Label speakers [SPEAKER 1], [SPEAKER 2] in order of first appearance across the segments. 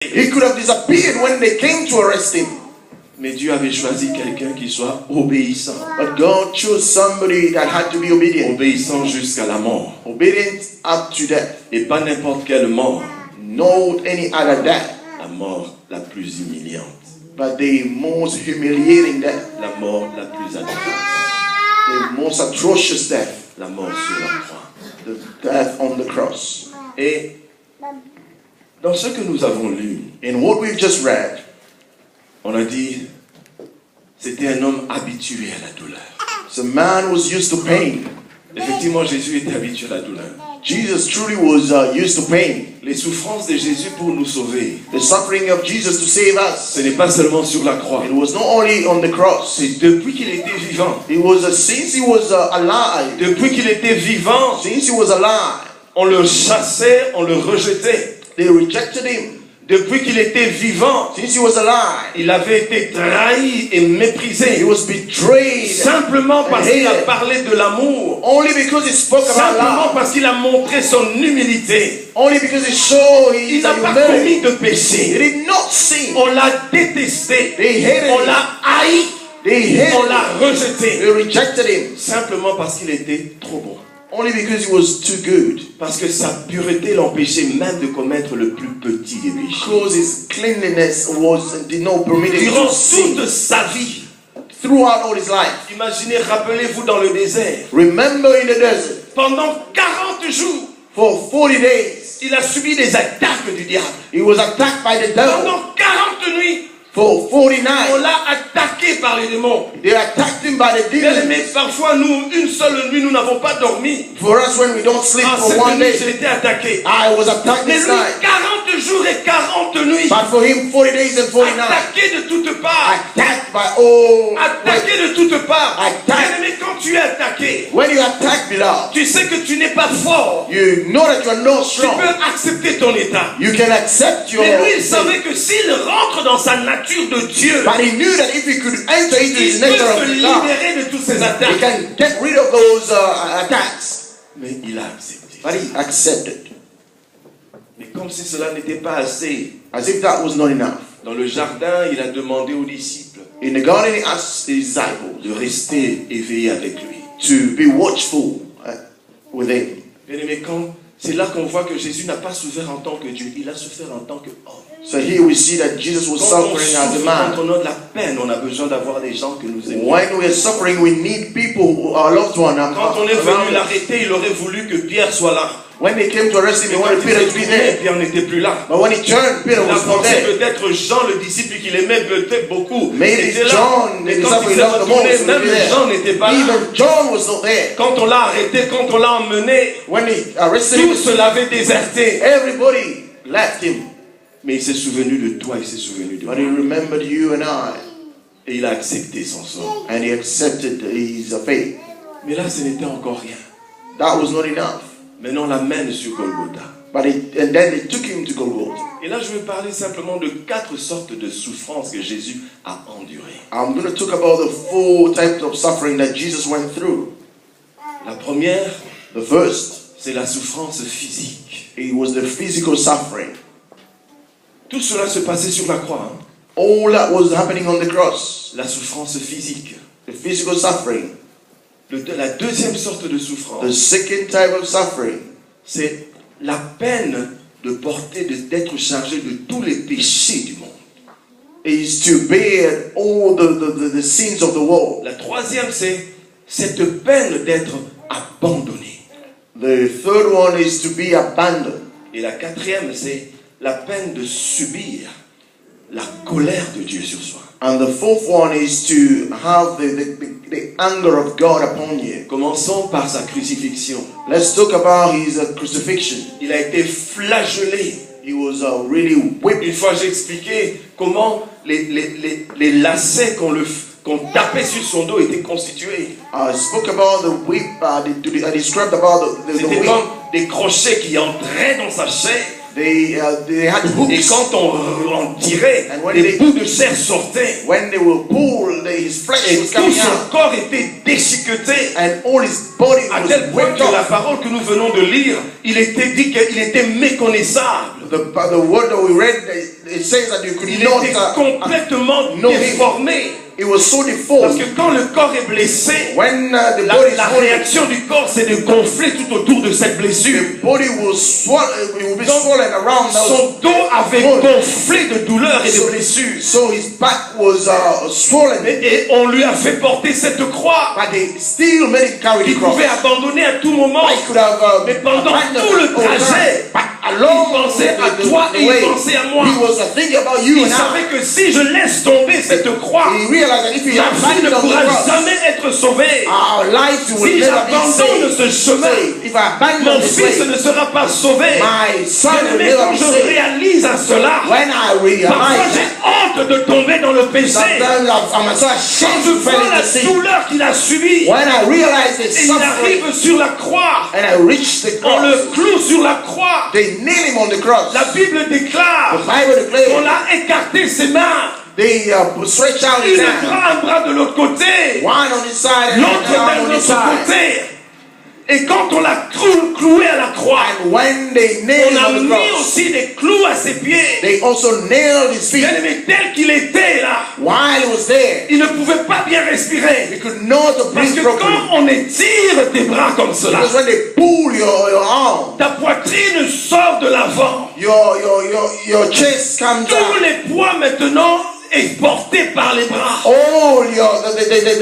[SPEAKER 1] He could have disappeared when they came to arrest him.
[SPEAKER 2] Mais Dieu avait choisi quelqu'un qui soit obéissant.
[SPEAKER 1] But God chose somebody that had to be obedient.
[SPEAKER 2] Obéissant jusqu'à la mort.
[SPEAKER 1] Obedient up to death.
[SPEAKER 2] Et pas n'importe quelle mort.
[SPEAKER 1] Not any other death.
[SPEAKER 2] La mort la plus humiliante.
[SPEAKER 1] But the most humiliating death.
[SPEAKER 2] La mort la plus atroce.
[SPEAKER 1] The most atrocious death.
[SPEAKER 2] La mort sur la croix.
[SPEAKER 1] The death on the cross.
[SPEAKER 2] Et dans ce que nous avons lu,
[SPEAKER 1] in what we've just read,
[SPEAKER 2] on a dit, c'était un homme habitué à la douleur.
[SPEAKER 1] So man was used to pain.
[SPEAKER 2] Effectivement, Jésus était habitué à la douleur.
[SPEAKER 1] Jesus truly was used to pain.
[SPEAKER 2] Les souffrances de Jésus pour nous sauver.
[SPEAKER 1] The suffering of Jesus to save us.
[SPEAKER 2] Ce n'est pas seulement sur la croix.
[SPEAKER 1] It was not only on the cross.
[SPEAKER 2] C'est depuis qu'il était vivant.
[SPEAKER 1] It was since he was alive.
[SPEAKER 2] Depuis qu'il était vivant.
[SPEAKER 1] Since he was alive.
[SPEAKER 2] On le chassait, on le rejetait.
[SPEAKER 1] They rejected him.
[SPEAKER 2] Depuis qu'il était vivant,
[SPEAKER 1] since he was alive,
[SPEAKER 2] il avait été trahi et méprisé.
[SPEAKER 1] He was betrayed.
[SPEAKER 2] Simplement parce qu'il a parlé de l'amour.
[SPEAKER 1] Only because he spoke about
[SPEAKER 2] Simplement
[SPEAKER 1] love.
[SPEAKER 2] parce qu'il a montré son humilité.
[SPEAKER 1] Only because he showed his
[SPEAKER 2] Il n'a pas commis de péché.
[SPEAKER 1] He did not sin.
[SPEAKER 2] On l'a détesté.
[SPEAKER 1] They hated
[SPEAKER 2] on l'a haï.
[SPEAKER 1] They hated
[SPEAKER 2] on l'a rejeté.
[SPEAKER 1] They rejected him.
[SPEAKER 2] Simplement parce qu'il était trop bon.
[SPEAKER 1] Only because he was too good.
[SPEAKER 2] Parce que sa pureté l'empêchait même de commettre le plus petit des péchés.
[SPEAKER 1] Because his cleanliness did not permit him
[SPEAKER 2] durant
[SPEAKER 1] to sin.
[SPEAKER 2] toute sa vie.
[SPEAKER 1] Throughout all his life.
[SPEAKER 2] Imaginez, rappelez-vous dans le désert.
[SPEAKER 1] Remember in the desert.
[SPEAKER 2] Pendant 40 jours.
[SPEAKER 1] For 40 days.
[SPEAKER 2] Il a subi des attaques du diable.
[SPEAKER 1] He was attacked by the devil.
[SPEAKER 2] Pendant 40 nuits.
[SPEAKER 1] For 49.
[SPEAKER 2] On l'a attaqué par les démons.
[SPEAKER 1] They attacked him by the demons.
[SPEAKER 2] Mais parfois, nous, une seule nuit, nous n'avons pas dormi.
[SPEAKER 1] For us, when we don't sleep for one day,
[SPEAKER 2] j'ai été attaqué.
[SPEAKER 1] I was attacked
[SPEAKER 2] Mais
[SPEAKER 1] this
[SPEAKER 2] lui,
[SPEAKER 1] night.
[SPEAKER 2] 40 jours et 40 nuits.
[SPEAKER 1] But for him, 40 days and 40 nights.
[SPEAKER 2] Attaqué de toutes parts.
[SPEAKER 1] Attacked by all.
[SPEAKER 2] Attaqué de toutes parts.
[SPEAKER 1] Attacked.
[SPEAKER 2] Mais quand tu es attaqué,
[SPEAKER 1] when you attack, beloved,
[SPEAKER 2] tu sais que tu n'es pas fort.
[SPEAKER 1] You know that you are not strong.
[SPEAKER 2] Tu peux accepter ton état.
[SPEAKER 1] You can accept your.
[SPEAKER 2] Mais lui, il savait que s'il rentre dans sa nature de Dieu,
[SPEAKER 1] but he knew that if he could enter into his nature of
[SPEAKER 2] God, libérer de toutes ces attaques.
[SPEAKER 1] he can get rid of those attacks.
[SPEAKER 2] Mais il a accepté.
[SPEAKER 1] But he accepted.
[SPEAKER 2] Mais comme si cela n'était pas assez.
[SPEAKER 1] As if that was not enough.
[SPEAKER 2] Dans le jardin, il a demandé aux disciples.
[SPEAKER 1] In the garden, he asked his disciples
[SPEAKER 2] de rester éveillés avec lui.
[SPEAKER 1] To be watchful with him.
[SPEAKER 2] Mais quand c'est là qu'on voit que Jésus n'a pas souffert en tant que Dieu, il a souffert en tant qu'homme.
[SPEAKER 1] So here we see that Jesus was suffering as a man.
[SPEAKER 2] Quand on a de la peine, on a besoin d'avoir des gens que nous aimons.
[SPEAKER 1] When we are suffering, we need people who are loved one.
[SPEAKER 2] Quand on est venu l'arrêter, il aurait voulu que Pierre soit là.
[SPEAKER 1] When they came to arrest him, they wanted Peter to be there.
[SPEAKER 2] Pierre n'était plus là.
[SPEAKER 1] But when he turned, Peter was not there.
[SPEAKER 2] Peut-être Jean, le disciple qu'il aimait peut-être beaucoup.
[SPEAKER 1] Maybe John, the disciple he loved the most,
[SPEAKER 2] même Jean n'était pas là.
[SPEAKER 1] Even John was not there.
[SPEAKER 2] Quand on l'a arrêté, quand on l'a emmené,
[SPEAKER 1] when he arrested him,
[SPEAKER 2] tous l'avaient déserté.
[SPEAKER 1] Everybody left him.
[SPEAKER 2] Mais il s'est souvenu de toi, il s'est souvenu de moi.
[SPEAKER 1] But he remembered you and I.
[SPEAKER 2] Et il a accepté son sort.
[SPEAKER 1] And he accepted his fate.
[SPEAKER 2] Mais là, ce n'était encore rien.
[SPEAKER 1] That was not enough.
[SPEAKER 2] Maintenant, on l'amène sur Golgotha.
[SPEAKER 1] And then they took him to Golgotha.
[SPEAKER 2] Et là, je vais parler simplement de 4 sortes de souffrances que Jésus a endurées.
[SPEAKER 1] I'm going to talk about the 4 types of suffering that Jesus went through.
[SPEAKER 2] La première,
[SPEAKER 1] the first,
[SPEAKER 2] c'est la souffrance physique.
[SPEAKER 1] It was the physical suffering.
[SPEAKER 2] Tout cela se passait sur la croix. Hein?
[SPEAKER 1] All that was happening on the cross.
[SPEAKER 2] La souffrance physique.
[SPEAKER 1] The physical suffering.
[SPEAKER 2] La deuxième sorte de souffrance.
[SPEAKER 1] The second type of suffering.
[SPEAKER 2] C'est la peine de porter, d'être chargé de tous les péchés du monde.
[SPEAKER 1] Is to bear all the sins of the world.
[SPEAKER 2] La troisième, c'est cette peine d'être abandonné.
[SPEAKER 1] The third one is to be abandoned.
[SPEAKER 2] Et la quatrième, c'est la peine de subir la colère de Dieu sur soi.
[SPEAKER 1] And the fourth one is to have the anger of God upon you.
[SPEAKER 2] Commençons par sa crucifixion.
[SPEAKER 1] Let's talk about his crucifixion.
[SPEAKER 2] Il a été flagellé.
[SPEAKER 1] He was really whipped.
[SPEAKER 2] Une fois j'ai expliqué comment les lacets qu'on tapait sur son dos étaient constitués.
[SPEAKER 1] I spoke about the whip. I described about the
[SPEAKER 2] C'était
[SPEAKER 1] whip.
[SPEAKER 2] comme des crochets qui entraient dans sa chair.
[SPEAKER 1] They had
[SPEAKER 2] Et
[SPEAKER 1] hooks.
[SPEAKER 2] quand on tirait,
[SPEAKER 1] And when
[SPEAKER 2] les
[SPEAKER 1] they-
[SPEAKER 2] bouts de chair sortaient.
[SPEAKER 1] When they were pulled, his flesh
[SPEAKER 2] Et
[SPEAKER 1] was
[SPEAKER 2] tout
[SPEAKER 1] coming
[SPEAKER 2] son
[SPEAKER 1] out.
[SPEAKER 2] corps était déchiqueté.
[SPEAKER 1] And all his body
[SPEAKER 2] À
[SPEAKER 1] was
[SPEAKER 2] tel point
[SPEAKER 1] ripped
[SPEAKER 2] que la
[SPEAKER 1] off.
[SPEAKER 2] parole que nous venons de lire, il était dit qu'il était méconnaissable.
[SPEAKER 1] The word that we read, it says that you could
[SPEAKER 2] Il
[SPEAKER 1] not.
[SPEAKER 2] était complètement
[SPEAKER 1] no,
[SPEAKER 2] déformé.
[SPEAKER 1] It was so
[SPEAKER 2] Parce
[SPEAKER 1] deformed.
[SPEAKER 2] que quand le corps est blessé,
[SPEAKER 1] When the body is
[SPEAKER 2] la
[SPEAKER 1] swollen,
[SPEAKER 2] réaction du corps, c'est de gonfler tout autour de cette blessure.
[SPEAKER 1] the body will swell. It will be
[SPEAKER 2] Donc,
[SPEAKER 1] swollen around.
[SPEAKER 2] Son dos avait gonflé de douleur et de blessures.
[SPEAKER 1] So his back was swollen.
[SPEAKER 2] Et on lui a fait porter cette croix.
[SPEAKER 1] But they still made him carry
[SPEAKER 2] Il
[SPEAKER 1] the cross.
[SPEAKER 2] pouvait abandonner à tout moment.
[SPEAKER 1] I could have,
[SPEAKER 2] Mais pendant
[SPEAKER 1] abandoned
[SPEAKER 2] tout le
[SPEAKER 1] all the time.
[SPEAKER 2] trajet,
[SPEAKER 1] But
[SPEAKER 2] il
[SPEAKER 1] along
[SPEAKER 2] pensait à
[SPEAKER 1] the
[SPEAKER 2] toi et il
[SPEAKER 1] way,
[SPEAKER 2] pensait à moi.
[SPEAKER 1] he was thinking about you
[SPEAKER 2] Il
[SPEAKER 1] and I.
[SPEAKER 2] savait que si je laisse tomber cette croix,
[SPEAKER 1] He realized that if he
[SPEAKER 2] la vie ne
[SPEAKER 1] abandoned the
[SPEAKER 2] pourra
[SPEAKER 1] cross,
[SPEAKER 2] jamais être sauvée.
[SPEAKER 1] our lives will
[SPEAKER 2] Si
[SPEAKER 1] never be
[SPEAKER 2] j'abandonne
[SPEAKER 1] saved.
[SPEAKER 2] ce chemin,
[SPEAKER 1] If I abandon
[SPEAKER 2] mon
[SPEAKER 1] this
[SPEAKER 2] fils
[SPEAKER 1] way,
[SPEAKER 2] ne sera pas sauvé.
[SPEAKER 1] my son will
[SPEAKER 2] Bien-aimé,
[SPEAKER 1] never
[SPEAKER 2] quand
[SPEAKER 1] be
[SPEAKER 2] je
[SPEAKER 1] saved.
[SPEAKER 2] réalise à cela,
[SPEAKER 1] When I
[SPEAKER 2] parfois
[SPEAKER 1] realize
[SPEAKER 2] j'ai
[SPEAKER 1] that,
[SPEAKER 2] honte de tomber dans le péché.
[SPEAKER 1] sometimes I'm so
[SPEAKER 2] Quand
[SPEAKER 1] ashamed
[SPEAKER 2] je
[SPEAKER 1] to fall
[SPEAKER 2] vois la
[SPEAKER 1] into sin.
[SPEAKER 2] douleur qu'il a subie,
[SPEAKER 1] When I realize the
[SPEAKER 2] et il
[SPEAKER 1] suffering,
[SPEAKER 2] arrive sur la croix,
[SPEAKER 1] and I reach the
[SPEAKER 2] on
[SPEAKER 1] cross,
[SPEAKER 2] le cloue sur la croix.
[SPEAKER 1] they nail him on the cross.
[SPEAKER 2] La Bible
[SPEAKER 1] The
[SPEAKER 2] déclare
[SPEAKER 1] Bible
[SPEAKER 2] qu'on
[SPEAKER 1] declares
[SPEAKER 2] a écarté ses mains.
[SPEAKER 1] they stretch out his hand,
[SPEAKER 2] Un bras de l'autre côté,
[SPEAKER 1] one on his side and
[SPEAKER 2] l'autre
[SPEAKER 1] another
[SPEAKER 2] de
[SPEAKER 1] on his
[SPEAKER 2] l'autre
[SPEAKER 1] side.
[SPEAKER 2] côté. Et quand on l'a cloué à la croix,
[SPEAKER 1] And when they nailed
[SPEAKER 2] on
[SPEAKER 1] him
[SPEAKER 2] a
[SPEAKER 1] on the
[SPEAKER 2] mis
[SPEAKER 1] cross,
[SPEAKER 2] aussi des clous à ses pieds.
[SPEAKER 1] they also nailed his feet.
[SPEAKER 2] Bien-aimé, tel qu'il était là,
[SPEAKER 1] While he was there,
[SPEAKER 2] il ne pouvait pas bien respirer.
[SPEAKER 1] he could not
[SPEAKER 2] Parce
[SPEAKER 1] breathe
[SPEAKER 2] que
[SPEAKER 1] properly.
[SPEAKER 2] quand on étire tes bras comme cela,
[SPEAKER 1] Because when they pull your arm,
[SPEAKER 2] ta poitrine sort de l'avant.
[SPEAKER 1] your chest comes
[SPEAKER 2] Tous
[SPEAKER 1] out.
[SPEAKER 2] les poids maintenant est porté par les bras.
[SPEAKER 1] All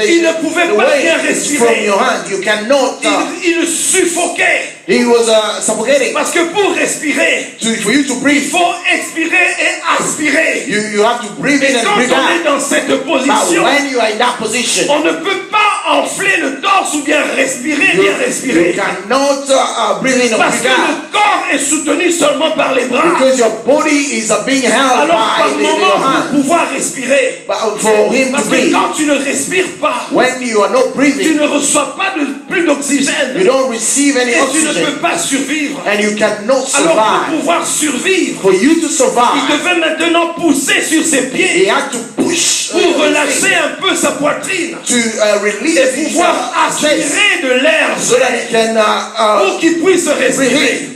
[SPEAKER 2] Il ne pouvait
[SPEAKER 1] the
[SPEAKER 2] pas
[SPEAKER 1] weight
[SPEAKER 2] bien
[SPEAKER 1] is
[SPEAKER 2] respirer.
[SPEAKER 1] from your hand. You cannot.
[SPEAKER 2] Il suffoquait.
[SPEAKER 1] He was suffocating.
[SPEAKER 2] Parce que pour respirer,
[SPEAKER 1] For you to
[SPEAKER 2] il
[SPEAKER 1] breathe,
[SPEAKER 2] faut expirer et aspirer.
[SPEAKER 1] you have to breathe in
[SPEAKER 2] Et
[SPEAKER 1] and
[SPEAKER 2] quand
[SPEAKER 1] breathe
[SPEAKER 2] on est
[SPEAKER 1] out.
[SPEAKER 2] dans cette
[SPEAKER 1] But
[SPEAKER 2] position,
[SPEAKER 1] when you are in that position,
[SPEAKER 2] on ne peut pas enfler le torse ou bien respirer, bien
[SPEAKER 1] you
[SPEAKER 2] respirer.
[SPEAKER 1] cannot breathe in and
[SPEAKER 2] Parce
[SPEAKER 1] breathe
[SPEAKER 2] que
[SPEAKER 1] out.
[SPEAKER 2] le corps est soutenu seulement par les bras.
[SPEAKER 1] Because your body is being held
[SPEAKER 2] Alors
[SPEAKER 1] by
[SPEAKER 2] par
[SPEAKER 1] your
[SPEAKER 2] moment,
[SPEAKER 1] hand.
[SPEAKER 2] pour pouvoir respirer.
[SPEAKER 1] But for him
[SPEAKER 2] Parce
[SPEAKER 1] to
[SPEAKER 2] que
[SPEAKER 1] breathe,
[SPEAKER 2] quand tu ne respires pas,
[SPEAKER 1] when you are not
[SPEAKER 2] tu
[SPEAKER 1] breathing,
[SPEAKER 2] ne reçois pas plus
[SPEAKER 1] you
[SPEAKER 2] d'oxygène.
[SPEAKER 1] don't receive any
[SPEAKER 2] Et tu ne
[SPEAKER 1] oxygen.
[SPEAKER 2] peux pas survivre.
[SPEAKER 1] And you cannot
[SPEAKER 2] Alors pour
[SPEAKER 1] survive.
[SPEAKER 2] pouvoir survivre,
[SPEAKER 1] For you to
[SPEAKER 2] il
[SPEAKER 1] survive,
[SPEAKER 2] devait maintenant pousser sur ses
[SPEAKER 1] he
[SPEAKER 2] pieds
[SPEAKER 1] had to push
[SPEAKER 2] pour relâcher un peu sa poitrine
[SPEAKER 1] to release
[SPEAKER 2] et
[SPEAKER 1] his
[SPEAKER 2] pouvoir
[SPEAKER 1] chest
[SPEAKER 2] aspirer de l'air
[SPEAKER 1] so that he can
[SPEAKER 2] pour qu'il puisse respirer.
[SPEAKER 1] breathe.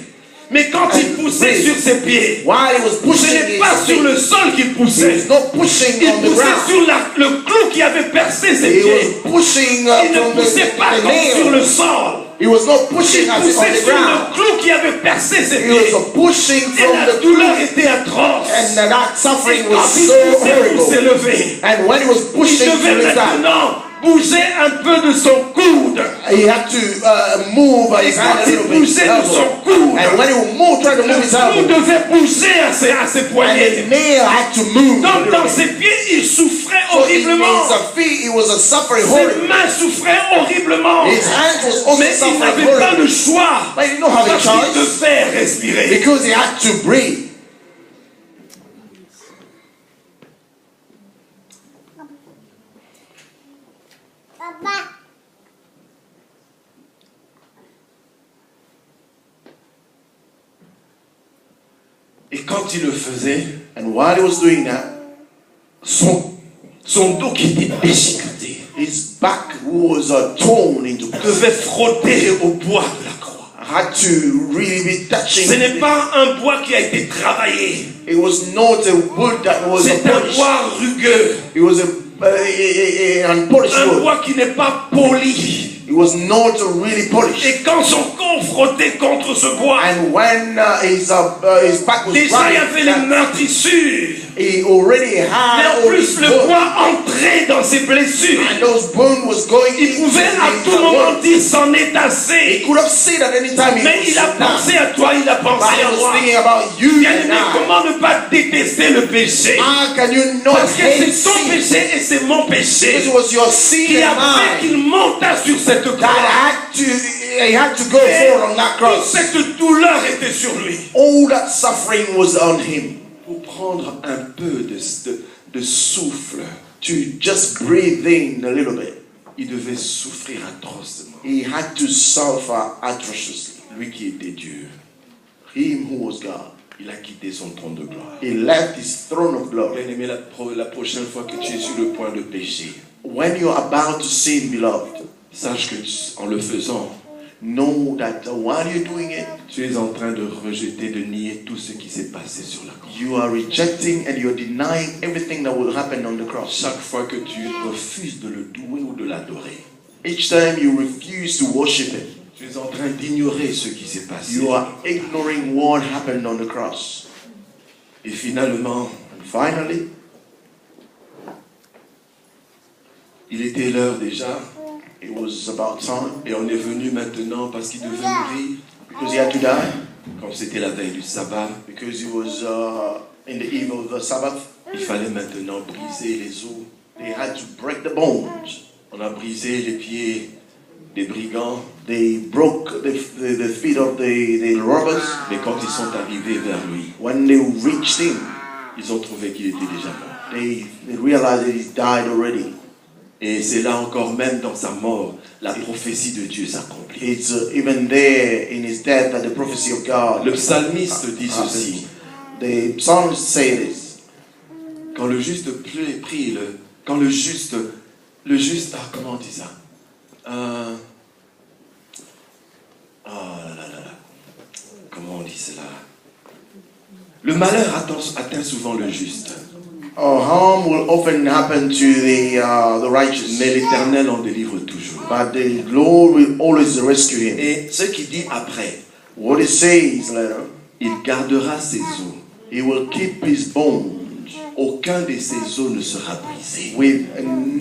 [SPEAKER 2] Mais quand il poussait
[SPEAKER 1] breathe.
[SPEAKER 2] sur ses pieds,
[SPEAKER 1] while he was
[SPEAKER 2] ce
[SPEAKER 1] pushing
[SPEAKER 2] n'est
[SPEAKER 1] his
[SPEAKER 2] pas sur
[SPEAKER 1] feet,
[SPEAKER 2] le sol qu'il
[SPEAKER 1] he
[SPEAKER 2] poussait.
[SPEAKER 1] was not pushing
[SPEAKER 2] Il
[SPEAKER 1] on the
[SPEAKER 2] poussait
[SPEAKER 1] ground.
[SPEAKER 2] sur le clou qui avait percé ses
[SPEAKER 1] He
[SPEAKER 2] pieds.
[SPEAKER 1] was pushing
[SPEAKER 2] Il ne
[SPEAKER 1] from
[SPEAKER 2] poussait pas
[SPEAKER 1] the
[SPEAKER 2] comme sur le
[SPEAKER 1] nail.
[SPEAKER 2] sol.
[SPEAKER 1] He was not pushing
[SPEAKER 2] Il
[SPEAKER 1] as on
[SPEAKER 2] poussait
[SPEAKER 1] the
[SPEAKER 2] sur
[SPEAKER 1] ground.
[SPEAKER 2] le clou qui avait percé ses
[SPEAKER 1] He
[SPEAKER 2] pieds.
[SPEAKER 1] was pushing
[SPEAKER 2] Et
[SPEAKER 1] from
[SPEAKER 2] la
[SPEAKER 1] the
[SPEAKER 2] douleur
[SPEAKER 1] ground.
[SPEAKER 2] était atroce.
[SPEAKER 1] And that suffering
[SPEAKER 2] Quand
[SPEAKER 1] was
[SPEAKER 2] il
[SPEAKER 1] so
[SPEAKER 2] poussait pour
[SPEAKER 1] horrible.
[SPEAKER 2] s'élever,
[SPEAKER 1] And when he was
[SPEAKER 2] il
[SPEAKER 1] pushing to
[SPEAKER 2] devait
[SPEAKER 1] lift up,
[SPEAKER 2] maintenant bouger un peu de son coude.
[SPEAKER 1] he had to move
[SPEAKER 2] Et
[SPEAKER 1] his hand
[SPEAKER 2] quand
[SPEAKER 1] a
[SPEAKER 2] il
[SPEAKER 1] little bit.
[SPEAKER 2] bougeait de son coude,
[SPEAKER 1] And when he would move, try to move his
[SPEAKER 2] le clou
[SPEAKER 1] elbow,
[SPEAKER 2] devait bouger à ses
[SPEAKER 1] and the
[SPEAKER 2] poignets.
[SPEAKER 1] nail had to move.
[SPEAKER 2] Donc dans ses pieds, il souffrait
[SPEAKER 1] So in
[SPEAKER 2] horriblement.
[SPEAKER 1] his feet, he was suffering
[SPEAKER 2] Ses
[SPEAKER 1] horribly.
[SPEAKER 2] mains souffraient horriblement.
[SPEAKER 1] His hands was also
[SPEAKER 2] Mais il
[SPEAKER 1] suffering
[SPEAKER 2] n'avait pas
[SPEAKER 1] horribly.
[SPEAKER 2] le choix.
[SPEAKER 1] But he did not have a
[SPEAKER 2] Parce qu'il
[SPEAKER 1] choice
[SPEAKER 2] devait respirer.
[SPEAKER 1] because he had to breathe.
[SPEAKER 2] Et quand il le faisait,
[SPEAKER 1] And while he was doing that,
[SPEAKER 2] son dos qui était déchiqueté
[SPEAKER 1] his back was torn into pieces.
[SPEAKER 2] devait frotter au bois de la croix.
[SPEAKER 1] Had to really be touching.
[SPEAKER 2] Ce n'est pas un bois qui a été travaillé.
[SPEAKER 1] It was not a wood that was
[SPEAKER 2] C'est un
[SPEAKER 1] polished.
[SPEAKER 2] bois rugueux.
[SPEAKER 1] It was a unpolished
[SPEAKER 2] Un
[SPEAKER 1] wood.
[SPEAKER 2] bois qui n'est pas poli.
[SPEAKER 1] It was not really polished.
[SPEAKER 2] Et quand son corps frottait contre ce bois,
[SPEAKER 1] And when his back was
[SPEAKER 2] déjà il y avait les
[SPEAKER 1] running,
[SPEAKER 2] meurtrissures.
[SPEAKER 1] he already
[SPEAKER 2] Mais
[SPEAKER 1] had
[SPEAKER 2] en
[SPEAKER 1] all
[SPEAKER 2] plus,
[SPEAKER 1] his
[SPEAKER 2] le
[SPEAKER 1] bones.
[SPEAKER 2] bois entrait dans ses blessures.
[SPEAKER 1] And those bones was going
[SPEAKER 2] Il
[SPEAKER 1] into
[SPEAKER 2] pouvait à
[SPEAKER 1] his
[SPEAKER 2] tout moment
[SPEAKER 1] wound.
[SPEAKER 2] dire c'en est
[SPEAKER 1] He
[SPEAKER 2] assez.
[SPEAKER 1] could have said at any time he
[SPEAKER 2] Mais
[SPEAKER 1] was
[SPEAKER 2] il a pensé à toi, il a
[SPEAKER 1] But
[SPEAKER 2] pensé
[SPEAKER 1] he
[SPEAKER 2] à
[SPEAKER 1] was
[SPEAKER 2] moi.
[SPEAKER 1] thinking about you
[SPEAKER 2] Bien
[SPEAKER 1] and
[SPEAKER 2] aimé,
[SPEAKER 1] I.
[SPEAKER 2] comment ne pas détester le péché?
[SPEAKER 1] How can you not
[SPEAKER 2] Parce que
[SPEAKER 1] hate
[SPEAKER 2] c'est ton
[SPEAKER 1] sin?
[SPEAKER 2] péché et c'est mon péché
[SPEAKER 1] It was your sin
[SPEAKER 2] qui a
[SPEAKER 1] and
[SPEAKER 2] fait
[SPEAKER 1] mine
[SPEAKER 2] qu'il monta sur cette
[SPEAKER 1] that
[SPEAKER 2] croix.
[SPEAKER 1] he had to go
[SPEAKER 2] Et
[SPEAKER 1] forward on that
[SPEAKER 2] toute
[SPEAKER 1] cross.
[SPEAKER 2] cette douleur était sur lui.
[SPEAKER 1] All that suffering was on him.
[SPEAKER 2] Pour prendre un peu de souffle,
[SPEAKER 1] To just breathe in a little bit.
[SPEAKER 2] il devait souffrir atrocement.
[SPEAKER 1] He had to suffer atrociously.
[SPEAKER 2] Lui qui était Dieu,
[SPEAKER 1] Him who was God.
[SPEAKER 2] Il a quitté son trône de gloire.
[SPEAKER 1] He left his throne of glory.
[SPEAKER 2] Bien-aimé, la prochaine fois que tu es sur le point de pécher,
[SPEAKER 1] When you are about to sin, beloved,
[SPEAKER 2] sache que en le faisant,
[SPEAKER 1] know that while you're doing it,
[SPEAKER 2] tu es en train de rejeter, de nier tout ce qui s'est passé sur la croix.
[SPEAKER 1] you are rejecting and you're denying everything that will happen on the cross.
[SPEAKER 2] Chaque fois que tu refuses de le louer ou de l'adorer,
[SPEAKER 1] Each time you refuse to worship him,
[SPEAKER 2] tu es en train d'ignorer ce qui s'est passé.
[SPEAKER 1] you are ignoring what happened on the cross.
[SPEAKER 2] Et finalement,
[SPEAKER 1] And finally,
[SPEAKER 2] il était l'heure déjà,
[SPEAKER 1] it was about time
[SPEAKER 2] et on est venu maintenant parce qu'il devait mourir,
[SPEAKER 1] because he had to die,
[SPEAKER 2] comme c'était la veille du sabbat.
[SPEAKER 1] because he was in the eve of the Sabbath.
[SPEAKER 2] Il fallait maintenant briser les os.
[SPEAKER 1] They had to break the bones.
[SPEAKER 2] On a brisé les pieds des brigands,
[SPEAKER 1] They broke the feet of the robbers.
[SPEAKER 2] mais quand ils sont arrivés vers lui,
[SPEAKER 1] When they reached him,
[SPEAKER 2] ils ont trouvé qu'il était déjà mort.
[SPEAKER 1] they realized that he died already.
[SPEAKER 2] Et c'est là encore, même dans sa mort, la prophétie de Dieu s'accomplit.
[SPEAKER 1] It's even there in his death that the prophecy of God.
[SPEAKER 2] Le psalmiste dit ceci:
[SPEAKER 1] The psalmist say this.
[SPEAKER 2] quand le juste prie, quand le juste, comment on dit ça? Comment on dit cela? Le malheur atteint souvent le juste,
[SPEAKER 1] Harm will often happen to the righteous,
[SPEAKER 2] mais l'Éternel en délivre toujours.
[SPEAKER 1] but the Lord will always rescue him.
[SPEAKER 2] Et ce qu'il dit après,
[SPEAKER 1] What he says later,
[SPEAKER 2] il gardera ses os.
[SPEAKER 1] he will keep his bones.
[SPEAKER 2] Aucun de ses os ne sera brisé.
[SPEAKER 1] With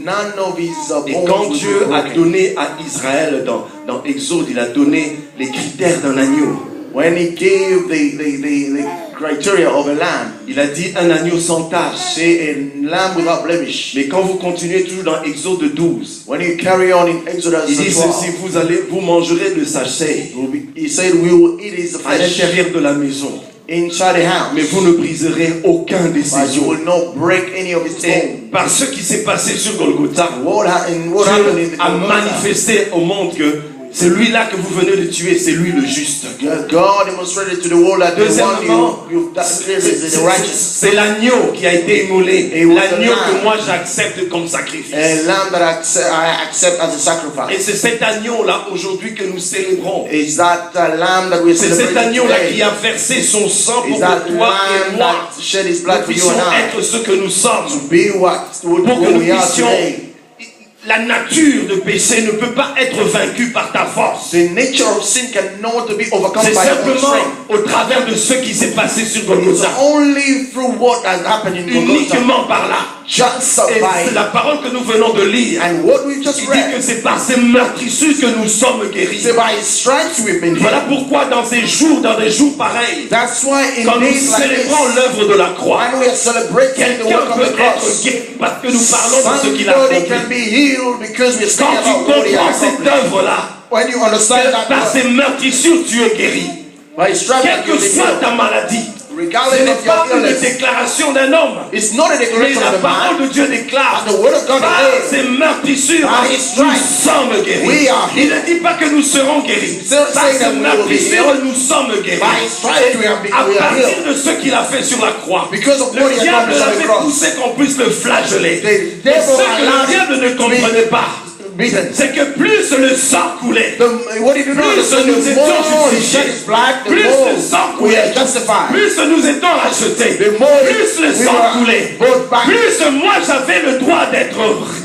[SPEAKER 1] none of his
[SPEAKER 2] Et
[SPEAKER 1] bones
[SPEAKER 2] quand
[SPEAKER 1] will
[SPEAKER 2] Dieu
[SPEAKER 1] be
[SPEAKER 2] a
[SPEAKER 1] broken.
[SPEAKER 2] donné à Israël dans Exode, il a donné les critères d'un agneau.
[SPEAKER 1] When he gave the criteria of a lamb,
[SPEAKER 2] Il a dit un agneau sans tache.
[SPEAKER 1] say a lamb without blemish.
[SPEAKER 2] Mais quand vous continuez toujours dans Exode 12,
[SPEAKER 1] When you carry on in Exodus
[SPEAKER 2] il dit
[SPEAKER 1] 12,
[SPEAKER 2] ceci: vous mangerez de sa chair
[SPEAKER 1] he said we will eat his
[SPEAKER 2] à
[SPEAKER 1] flesh
[SPEAKER 2] l'intérieur de la maison,
[SPEAKER 1] inside the house,
[SPEAKER 2] mais vous ne briserez aucun de
[SPEAKER 1] but
[SPEAKER 2] ses
[SPEAKER 1] you
[SPEAKER 2] os.
[SPEAKER 1] will not break any of his
[SPEAKER 2] Et
[SPEAKER 1] bones.
[SPEAKER 2] par ce qui s'est passé sur Golgotha,
[SPEAKER 1] What happened in
[SPEAKER 2] Dieu
[SPEAKER 1] the
[SPEAKER 2] a
[SPEAKER 1] Golgotha?
[SPEAKER 2] manifesté au monde que celui-là que vous venez de tuer, c'est lui le juste.
[SPEAKER 1] God demonstrated to the world that the one
[SPEAKER 2] Deuxièmement,
[SPEAKER 1] you've is the righteous.
[SPEAKER 2] c'est l'agneau qui a été immolé,
[SPEAKER 1] Et
[SPEAKER 2] l'agneau
[SPEAKER 1] voilà.
[SPEAKER 2] que moi j'accepte comme sacrifice.
[SPEAKER 1] A lamb that I accept as a
[SPEAKER 2] Et
[SPEAKER 1] sacrifice.
[SPEAKER 2] c'est cet agneau-là aujourd'hui que nous célébrons.
[SPEAKER 1] Is that lamb that we
[SPEAKER 2] C'est cet
[SPEAKER 1] celebrate
[SPEAKER 2] agneau-là qui
[SPEAKER 1] today?
[SPEAKER 2] a versé son sang
[SPEAKER 1] Is
[SPEAKER 2] pour
[SPEAKER 1] that
[SPEAKER 2] que toi et
[SPEAKER 1] lamb
[SPEAKER 2] moi,
[SPEAKER 1] that shed his blood
[SPEAKER 2] nous
[SPEAKER 1] for you
[SPEAKER 2] puissions
[SPEAKER 1] and I?
[SPEAKER 2] être ce que nous sommes.
[SPEAKER 1] Be what
[SPEAKER 2] Pour que
[SPEAKER 1] who
[SPEAKER 2] nous
[SPEAKER 1] we are
[SPEAKER 2] puissions...
[SPEAKER 1] today.
[SPEAKER 2] La nature de péché ne peut pas être vaincue par ta force.
[SPEAKER 1] The nature of sin cannot be overcome
[SPEAKER 2] C'est
[SPEAKER 1] by your own
[SPEAKER 2] simplement
[SPEAKER 1] strength.
[SPEAKER 2] au travers de ce qui s'est passé sur
[SPEAKER 1] It's
[SPEAKER 2] Golgotha.
[SPEAKER 1] only through what has happened in Golgotha.
[SPEAKER 2] Uniquement par là.
[SPEAKER 1] Just
[SPEAKER 2] Et c'est
[SPEAKER 1] by
[SPEAKER 2] la parole que nous venons de lire.
[SPEAKER 1] and what we just
[SPEAKER 2] Il dit
[SPEAKER 1] read.
[SPEAKER 2] que c'est par ces meurtrissures que nous sommes guéris.
[SPEAKER 1] Say by his stripes we've been
[SPEAKER 2] Voilà
[SPEAKER 1] healed.
[SPEAKER 2] pourquoi dans des jours pareils,
[SPEAKER 1] That's why in
[SPEAKER 2] quand nous
[SPEAKER 1] days like
[SPEAKER 2] célébrons
[SPEAKER 1] this,
[SPEAKER 2] l'œuvre de la croix,
[SPEAKER 1] when we are celebrating the
[SPEAKER 2] quelqu'un
[SPEAKER 1] work of
[SPEAKER 2] peut
[SPEAKER 1] the
[SPEAKER 2] être
[SPEAKER 1] cross,
[SPEAKER 2] guéri parce que nous parlons de ce qu'il a
[SPEAKER 1] somebody can
[SPEAKER 2] accompli.
[SPEAKER 1] be healed because we're
[SPEAKER 2] Quand
[SPEAKER 1] speaking
[SPEAKER 2] tu
[SPEAKER 1] about what he
[SPEAKER 2] comprends
[SPEAKER 1] has
[SPEAKER 2] cette
[SPEAKER 1] accomplished.
[SPEAKER 2] œuvre-là,
[SPEAKER 1] When you understand that
[SPEAKER 2] par ces meurtrissures tu es guéri.
[SPEAKER 1] by his stripes
[SPEAKER 2] Quelle que
[SPEAKER 1] you've been
[SPEAKER 2] soit
[SPEAKER 1] healed.
[SPEAKER 2] ta maladie, ce
[SPEAKER 1] Regardless
[SPEAKER 2] n'est
[SPEAKER 1] of your
[SPEAKER 2] pas une
[SPEAKER 1] illness,
[SPEAKER 2] déclaration d'un homme,
[SPEAKER 1] it's not a
[SPEAKER 2] mais
[SPEAKER 1] declaration
[SPEAKER 2] la
[SPEAKER 1] of a
[SPEAKER 2] parole
[SPEAKER 1] man.
[SPEAKER 2] de Dieu déclare.
[SPEAKER 1] The word of God
[SPEAKER 2] Par
[SPEAKER 1] declares,
[SPEAKER 2] ces meurtrissures,
[SPEAKER 1] By his
[SPEAKER 2] nous
[SPEAKER 1] stripes,
[SPEAKER 2] sommes guéris.
[SPEAKER 1] we are
[SPEAKER 2] Il ne dit pas que nous serons guéris.
[SPEAKER 1] Say
[SPEAKER 2] Par
[SPEAKER 1] that
[SPEAKER 2] ces
[SPEAKER 1] we will be
[SPEAKER 2] meurtrissures,
[SPEAKER 1] healed.
[SPEAKER 2] nous sommes guéris.
[SPEAKER 1] By his stripes we are
[SPEAKER 2] À
[SPEAKER 1] we are
[SPEAKER 2] partir
[SPEAKER 1] healed.
[SPEAKER 2] de ce qu'il a fait sur la croix,
[SPEAKER 1] Because of
[SPEAKER 2] le
[SPEAKER 1] what he
[SPEAKER 2] diable
[SPEAKER 1] accomplished on the
[SPEAKER 2] avait
[SPEAKER 1] cross.
[SPEAKER 2] poussé qu'on puisse le flageller.
[SPEAKER 1] The
[SPEAKER 2] Et
[SPEAKER 1] devil
[SPEAKER 2] ce que le
[SPEAKER 1] allowed
[SPEAKER 2] diable
[SPEAKER 1] him
[SPEAKER 2] ne
[SPEAKER 1] to be
[SPEAKER 2] comprenait pas,
[SPEAKER 1] beaten.
[SPEAKER 2] c'est que plus le sang coulait,
[SPEAKER 1] What did you know?
[SPEAKER 2] Plus
[SPEAKER 1] The
[SPEAKER 2] nous étions
[SPEAKER 1] more he
[SPEAKER 2] justifiés,
[SPEAKER 1] shed his blood, the
[SPEAKER 2] plus
[SPEAKER 1] more
[SPEAKER 2] le sang
[SPEAKER 1] we are
[SPEAKER 2] coulait,
[SPEAKER 1] justified.
[SPEAKER 2] plus nous étions rachetés,
[SPEAKER 1] The more
[SPEAKER 2] plus le
[SPEAKER 1] we
[SPEAKER 2] sang
[SPEAKER 1] were
[SPEAKER 2] coulait,
[SPEAKER 1] brought back.
[SPEAKER 2] plus moi j'avais le droit d'être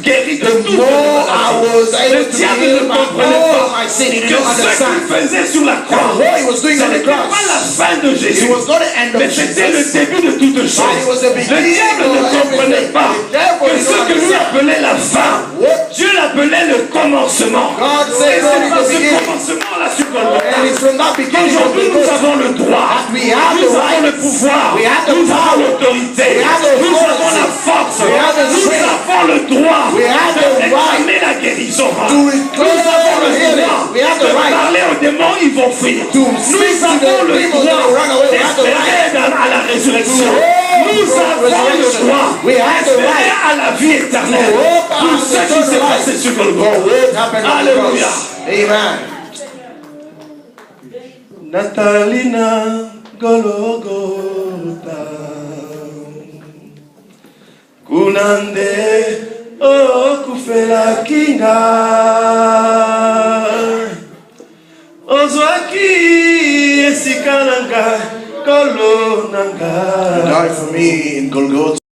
[SPEAKER 2] guéri de
[SPEAKER 1] The
[SPEAKER 2] toutes
[SPEAKER 1] more
[SPEAKER 2] mes
[SPEAKER 1] I
[SPEAKER 2] maladies.
[SPEAKER 1] was able
[SPEAKER 2] Le
[SPEAKER 1] to
[SPEAKER 2] diable
[SPEAKER 1] heal
[SPEAKER 2] ne
[SPEAKER 1] my
[SPEAKER 2] comprenait
[SPEAKER 1] all
[SPEAKER 2] pas
[SPEAKER 1] my sin. He
[SPEAKER 2] que
[SPEAKER 1] did not
[SPEAKER 2] ce qu'il
[SPEAKER 1] understand
[SPEAKER 2] faisait sur la
[SPEAKER 1] that
[SPEAKER 2] croix,
[SPEAKER 1] what he was doing
[SPEAKER 2] ce
[SPEAKER 1] on the
[SPEAKER 2] n'était pas la
[SPEAKER 1] cross.
[SPEAKER 2] fin de Jésus,
[SPEAKER 1] It was not the end of
[SPEAKER 2] mais c'était le
[SPEAKER 1] Jesus.
[SPEAKER 2] début de toutes
[SPEAKER 1] But it
[SPEAKER 2] choses.
[SPEAKER 1] was the
[SPEAKER 2] Le
[SPEAKER 1] beginning
[SPEAKER 2] diable
[SPEAKER 1] of
[SPEAKER 2] ne comprenait
[SPEAKER 1] everything.
[SPEAKER 2] pas
[SPEAKER 1] The devil
[SPEAKER 2] que
[SPEAKER 1] did
[SPEAKER 2] ce
[SPEAKER 1] not
[SPEAKER 2] que lui
[SPEAKER 1] understand.
[SPEAKER 2] appelait la fin,
[SPEAKER 1] What
[SPEAKER 2] Dieu l'appelait le commencement.
[SPEAKER 1] God
[SPEAKER 2] Et
[SPEAKER 1] said
[SPEAKER 2] c'est
[SPEAKER 1] in
[SPEAKER 2] pas
[SPEAKER 1] the
[SPEAKER 2] ce
[SPEAKER 1] beginning.
[SPEAKER 2] commencement-là sur Golgotha.
[SPEAKER 1] And it's from that beginning of
[SPEAKER 2] Aujourd'hui,
[SPEAKER 1] the
[SPEAKER 2] nous
[SPEAKER 1] cross.
[SPEAKER 2] avons le droit,
[SPEAKER 1] We have
[SPEAKER 2] nous
[SPEAKER 1] the
[SPEAKER 2] avons le
[SPEAKER 1] rights.
[SPEAKER 2] pouvoir,
[SPEAKER 1] We have the
[SPEAKER 2] nous avons
[SPEAKER 1] power.
[SPEAKER 2] l'autorité,
[SPEAKER 1] We have the
[SPEAKER 2] nous
[SPEAKER 1] authority.
[SPEAKER 2] avons la force,
[SPEAKER 1] We have the
[SPEAKER 2] nous
[SPEAKER 1] strength.
[SPEAKER 2] avons le droit
[SPEAKER 1] We have
[SPEAKER 2] de
[SPEAKER 1] the
[SPEAKER 2] réclamer la guérison.
[SPEAKER 1] to
[SPEAKER 2] Nous
[SPEAKER 1] declare
[SPEAKER 2] avons le
[SPEAKER 1] healing.
[SPEAKER 2] droit
[SPEAKER 1] We have the
[SPEAKER 2] de
[SPEAKER 1] right
[SPEAKER 2] parler aux démons, ils vont fuir.
[SPEAKER 1] to
[SPEAKER 2] Nous
[SPEAKER 1] speak to
[SPEAKER 2] avons
[SPEAKER 1] the
[SPEAKER 2] le
[SPEAKER 1] demons
[SPEAKER 2] droit
[SPEAKER 1] that will run away. We have the
[SPEAKER 2] d'espérer à la résurrection.
[SPEAKER 1] To hope
[SPEAKER 2] Nous
[SPEAKER 1] for
[SPEAKER 2] avons le
[SPEAKER 1] resurrection.
[SPEAKER 2] droit
[SPEAKER 1] We have the
[SPEAKER 2] d'espérer
[SPEAKER 1] right
[SPEAKER 2] à la vie éternelle.
[SPEAKER 1] to hope
[SPEAKER 2] Tout
[SPEAKER 1] and
[SPEAKER 2] ce qui s'est
[SPEAKER 1] eternal
[SPEAKER 2] passé
[SPEAKER 1] life.
[SPEAKER 2] sur
[SPEAKER 1] For
[SPEAKER 2] Golgotha.
[SPEAKER 1] what happened on the
[SPEAKER 2] Alléluia.
[SPEAKER 1] cross. Amen.
[SPEAKER 2] Natalina, Golgotha. Kunande oh kufela kinga ozwaki esikananga kolonanga.
[SPEAKER 1] You died for me in Golgotha.